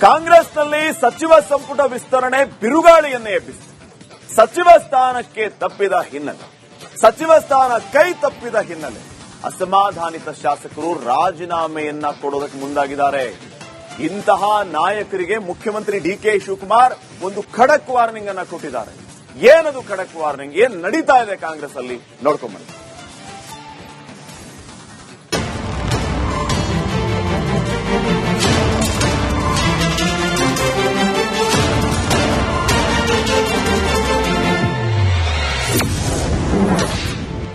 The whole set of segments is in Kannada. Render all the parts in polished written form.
ಕಾಂಗ್ರೆಸ್ನಲ್ಲಿ ಸಚಿವ ಸಂಪುಟ ವಿಸ್ತರಣೆ ಬಿರುಗಾಳಿಯನ್ನೇ ಎಬ್ಬಿಸಿದೆ. ಸಚಿವ ಸ್ಥಾನಕ್ಕೆ ತಪ್ಪಿದ ಹಿನ್ನೆಲೆ, ಸಚಿವ ಸ್ಥಾನ ಕೈ ತಪ್ಪಿದ ಹಿನ್ನೆಲೆ ಅಸಮಾಧಾನಿತ ಶಾಸಕರು ರಾಜೀನಾಮೆಯನ್ನ ಕೊಡೋದಕ್ಕೆ ಮುಂದಾಗಿದ್ದಾರೆ. ಇಂತಹ ನಾಯಕರಿಗೆ ಮುಖ್ಯಮಂತ್ರಿ ಡಿಕೆ ಶಿವಕುಮಾರ್ ಒಂದು ಖಡಕ್ ವಾರ್ನಿಂಗ್ ಅನ್ನ ಕೊಟ್ಟಿದ್ದಾರೆ. ಏನದು ಖಡಕ್ ವಾರ್ನಿಂಗ್? ಏನ್ ನಡೀತಾ ಇದೆ ಕಾಂಗ್ರೆಸ್ ಅಲ್ಲಿ ನೋಡ್ಕೊಂಡ್ಬನ್ನಿ.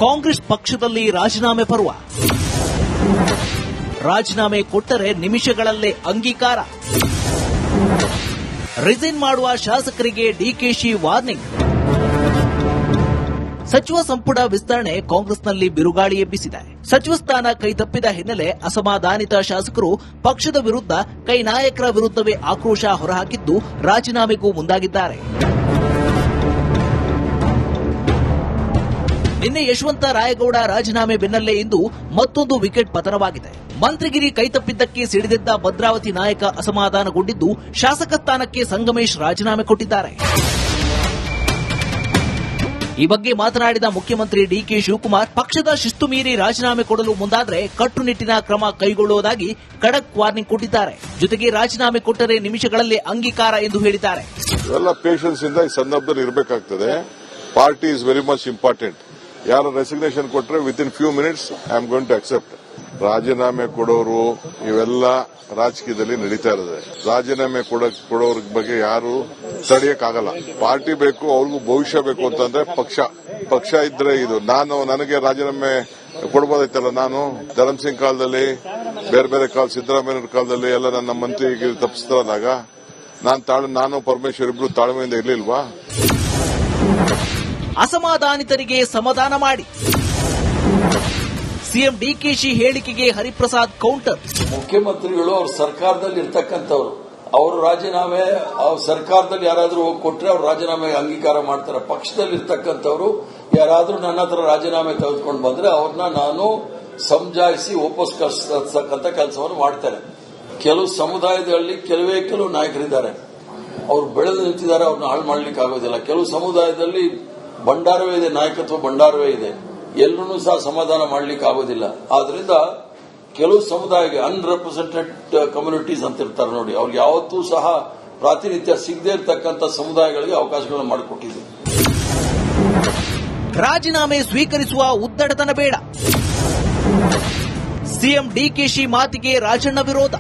ಕಾಂಗ್ರೆಸ್ ಪಕ್ಷದಲ್ಲಿ ರಾಜೀನಾಮೆ ಪರ್ವ. ರಾಜೀನಾಮೆ ಕೊಟ್ಟರೆ ನಿಮಿಷಗಳಲ್ಲೇ ಅಂಗೀಕಾರ. ರಿಸೈನ್ ಮಾಡುವ ಶಾಸಕರಿಗೆ ಡಿಕೆಶಿ ವಾರ್ನಿಂಗ್. ಸಚಿವ ಸಂಪುಟ ವಿಸ್ತರಣೆ ಕಾಂಗ್ರೆಸ್ನಲ್ಲಿ ಬಿರುಗಾಳಿ ಎಬ್ಬಿಸಿದೆ. ಸಚಿವ ಸ್ಥಾನ ಕೈತಪ್ಪಿದ ಹಿನ್ನೆಲೆ ಅಸಮಾಧಾನಿತ ಶಾಸಕರು ಪಕ್ಷದ ವಿರುದ್ಧ ಕೈ ನಾಯಕರ ವಿರುದ್ಧವೇ ಆಕ್ರೋಶ ಹೊರಹಾಕಿದ್ದು ರಾಜೀನಾಮೆಗೂ ಮುಂದಾಗಿದ್ದಾರೆ. ನಿನ್ನೆ ಯಶವಂತ ರಾಯಗೌಡ ರಾಜೀನಾಮೆ ಬೆನ್ನಲ್ಲೇ ಇಂದು ಮತ್ತೊಂದು ವಿಕೆಟ್ ಪತನವಾಗಿದೆ. ಮಂತ್ರಿಗಿರಿ ಕೈತಪ್ಪಿದ್ದಕ್ಕೆ ಸಿಡಿದೆದ್ದ ಭದ್ರಾವತಿ ನಾಯಕ ಅಸಮಾಧಾನಗೊಂಡಿದ್ದು ಶಾಸಕ ಸ್ಥಾನಕ್ಕೆ ಸಂಗಮೇಶ್ ರಾಜೀನಾಮೆ ಕೊಟ್ಟಿದ್ದಾರೆ. ಈ ಬಗ್ಗೆ ಮಾತನಾಡಿದ ಮುಖ್ಯಮಂತ್ರಿ ಡಿಕೆ ಶಿವಕುಮಾರ್, ಪಕ್ಷದ ಶಿಸ್ತು ಮೀರಿ ರಾಜೀನಾಮೆ ಕೊಡಲು ಮುಂದಾದರೆ ಕಟ್ಟುನಿಟ್ಟಿನ ಕ್ರಮ ಕೈಗೊಳ್ಳುವುದಾಗಿ ಖಡಕ್ ವಾರ್ನಿಂಗ್ ಕೊಟ್ಟಿದ್ದಾರೆ. ಜೊತೆಗೆ ರಾಜೀನಾಮೆ ಕೊಟ್ಟರೆ ನಿಮಿಷಗಳಲ್ಲೇ ಅಂಗೀಕಾರ ಎಂದು ಹೇಳಿದ್ದಾರೆ. ಇವೆಲ್ಲ ಪೇಷನ್ಸ್ ಇಂದ ಈ ಸಂದರ್ಭದಲ್ಲಿ ಇರಬೇಕಾಗ್ತದೆ. Party is very much important. ಯಾರು ರೆಸಿಗ್ನೇಷನ್ ಕೊಟ್ಟರೆ within few minutes I am going to accept. ರಾಜೀನಾಮೆ ಕೊಡೋರು ಇವೆಲ್ಲ ರಾಜಕೀಯದಲ್ಲಿ ನಡೀತಾ ಇರೋದು. ರಾಜೀನಾಮೆ ಕೊಡೋರ ಬಗ್ಗೆ ಯಾರು ತಡೆಯಕ್ಕಾಗಲ್ಲ. ಪಾರ್ಟಿ ಬೇಕು, ಅವ್ರಿಗೂ ಭವಿಷ್ಯ ಬೇಕು ಅಂತಂದ್ರೆ ಪಕ್ಷ ಇದ್ರೆ ಇದು. ನನಗೆ ರಾಜೀನಾಮೆ ಕೊಡಬಹುದಾಯ್ತಲ್ಲ. ನಾನು ಧರ್ಮಸಿಂಗ್ ಕಾಲದಲ್ಲಿ, ಬೇರೆ ಬೇರೆ ಕಾಲ, ಸಿದ್ದರಾಮಯ್ಯ ಕಾಲದಲ್ಲಿ ಎಲ್ಲ ನನ್ನ ಮಂತ್ರಿಗೆ ತಪ್ಪಿಸ್ತಾರಾದಾಗ ನಾನು ಪರಮೇಶ್ವರ್ ಇಬ್ರು ತಾಳ್ಮೆಯಿಂದ ಇರ್ಲಿಲ್ವಾ? ಅಸಮಾಧಾನಿತರಿಗೆ ಸಮಾಧಾನ ಮಾಡಿ. ಸಿಎಂ ಡಿಕೆಶಿ ಹೇಳಿಕೆಗೆ ಹರಿಪ್ರಸಾದ್ ಕೌಂಟರ್. ಮುಖ್ಯಮಂತ್ರಿಗಳು ಅವ್ರ ಸರ್ಕಾರದಲ್ಲಿ ಇರ್ತಕ್ಕಂಥವ್ರು, ಅವರು ರಾಜೀನಾಮೆ ಸರ್ಕಾರದಲ್ಲಿ ಯಾರಾದ್ರೂ ಹೋಗಿ ಕೊಟ್ರೆ ಅವ್ರು ರಾಜೀನಾಮೆಗೆ ಅಂಗೀಕಾರ ಮಾಡ್ತಾರೆ. ಪಕ್ಷದಲ್ಲಿ ಇರ್ತಕ್ಕಂಥವ್ರು ಯಾರಾದ್ರೂ ನನ್ನ ಹತ್ರ ರಾಜೀನಾಮೆ ತೆಗೆದುಕೊಂಡು ಬಂದ್ರೆ ಅವ್ರನ್ನ ನಾನು ಸಮಜಾಯಿಸಿ ವಾಪಸ್ ಕಳಿಸ್ತಕ್ಕಂಥ ಕೆಲಸವನ್ನು ಮಾಡ್ತೇನೆ. ಕೆಲವು ಸಮುದಾಯದಲ್ಲಿ ಕೆಲವು ನಾಯಕರಿದ್ದಾರೆ, ಅವ್ರು ಬೆಳೆದು ನಿಂತಿದ್ದಾರೆ, ಅವ್ರನ್ನ ಹಾಳು ಮಾಡ್ಲಿಕ್ಕೆ ಆಗೋದಿಲ್ಲ. ಕೆಲವು ಸಮುದಾಯದಲ್ಲಿ ಭಂಡಾರವೇ ಇದೆ, ನಾಯಕತ್ವ ಭಂಡಾರವೇ ಇದೆ, ಎಲ್ಲರೂ ಸಹ ಸಮಾಧಾನ ಮಾಡ್ಲಿಕ್ಕೆ ಆಗೋದಿಲ್ಲ. ಆದ್ರಿಂದ ಕೆಲವು ಸಮುದಾಯಕ್ಕೆ ಅನ್ರೆಪ್ರೆಸೆಂಟೆಡ್ ಕಮ್ಯುನಿಟೀಸ್ ಅಂತ ಇರ್ತಾರೆ ನೋಡಿ, ಅವ್ರಿಗೆ ಯಾವತ್ತೂ ಸಹ ಪ್ರಾತಿನಿಧ್ಯ ಸಿಗದೇ ಇರತಕ್ಕಂಥ ಸಮುದಾಯಗಳಿಗೆ ಅವಕಾಶಗಳನ್ನು ಮಾಡಿಕೊಟ್ಟಿದೆ. ರಾಜೀನಾಮೆ ಸ್ವೀಕರಿಸುವ ಉದ್ದಟತನ ಬೇಡ. ಸಿಎಂ ಡಿಕೆಶಿ ಮಾತಿಗೆ ರಾಜಣ್ಣ ವಿರೋಧ.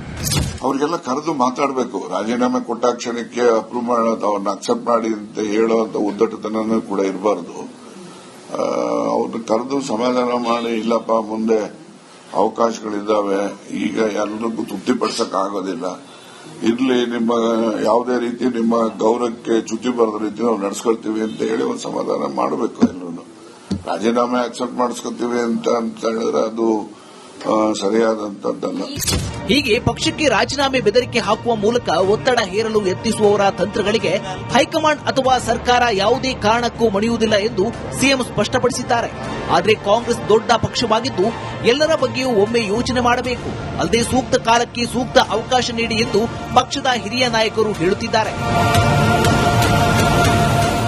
ಅವ್ರಿಗೆಲ್ಲ ಕರೆದು ಮಾತಾಡಬೇಕು. ರಾಜೀನಾಮೆ ಕೊಟ್ಟ ಕ್ಷಣಕ್ಕೆ ಅಪ್ರೂವ್ ಮಾಡೋದು, ಅವ್ರನ್ನ ಅಕ್ಸೆಪ್ಟ್ ಮಾಡಿ ಅಂತ ಹೇಳುವಂತ ಉದ್ದಟತನ ಕೂಡ ಇರಬಾರದು. ಅವ್ರನ್ನ ಕರೆದು ಸಮಾಧಾನ ಮಾಡಿ, ಇಲ್ಲಪ್ಪ ಮುಂದೆ ಅವಕಾಶಗಳಿದ್ದಾವೆ, ಈಗ ಎಲ್ಲರಿಗೂ ತೃಪ್ತಿಪಡಿಸಕ್ ಆಗೋದಿಲ್ಲ, ಇರ್ಲಿ, ನಿಮ್ಮ ಯಾವುದೇ ರೀತಿ ನಿಮ್ಮ ಗೌರವಕ್ಕೆ ಚ್ಯುತಿ ಬರದ ರೀತಿ ನಾವು ನಡೆಸ್ಕೊಳ್ತೀವಿ ಅಂತ ಹೇಳಿ ಒಂದು ಸಮಾಧಾನ ಮಾಡಬೇಕು. ಎಲ್ಲರೂ ರಾಜೀನಾಮೆ ಅಕ್ಸೆಪ್ಟ್ ಮಾಡಿಸ್ಕೊತೀವಿ ಅಂತ ಹೇಳಿದ್ರೆ ಅದು ಸರಿಯಾದಂತದ್ದಲ್ಲ. ಹೀಗೆ ಪಕ್ಷಕ್ಕೆ ರಾಜೀನಾಮೆ ಬೆದರಿಕೆ ಹಾಕುವ ಮೂಲಕ ಒತ್ತಡ ಹೇರಲು ಯತ್ನಿಸುವವರ ತಂತ್ರಗಳಿಗೆ ಹೈಕಮಾಂಡ್ ಅಥವಾ ಸರ್ಕಾರ ಯಾವುದೇ ಕಾರಣಕ್ಕೂ ಮಣಿಯುವುದಿಲ್ಲ ಎಂದು ಸಿಎಂ ಸ್ಪಷ್ಟಪಡಿಸಿದ್ದಾರೆ. ಆದರೆ ಕಾಂಗ್ರೆಸ್ ದೊಡ್ಡ ಪಕ್ಷವಾಗಿದ್ದು ಎಲ್ಲರ ಬಗ್ಗೆಯೂ ಒಮ್ಮೆ ಯೋಚನೆ ಮಾಡಬೇಕು. ಅಲ್ಲದೆ ಸೂಕ್ತ ಕಾಲಕ್ಕೆ ಸೂಕ್ತ ಅವಕಾಶ ನೀಡಿ ಎಂದು ಪಕ್ಷದ ಹಿರಿಯ ನಾಯಕರು ಹೇಳುತ್ತಿದ್ದಾರೆ.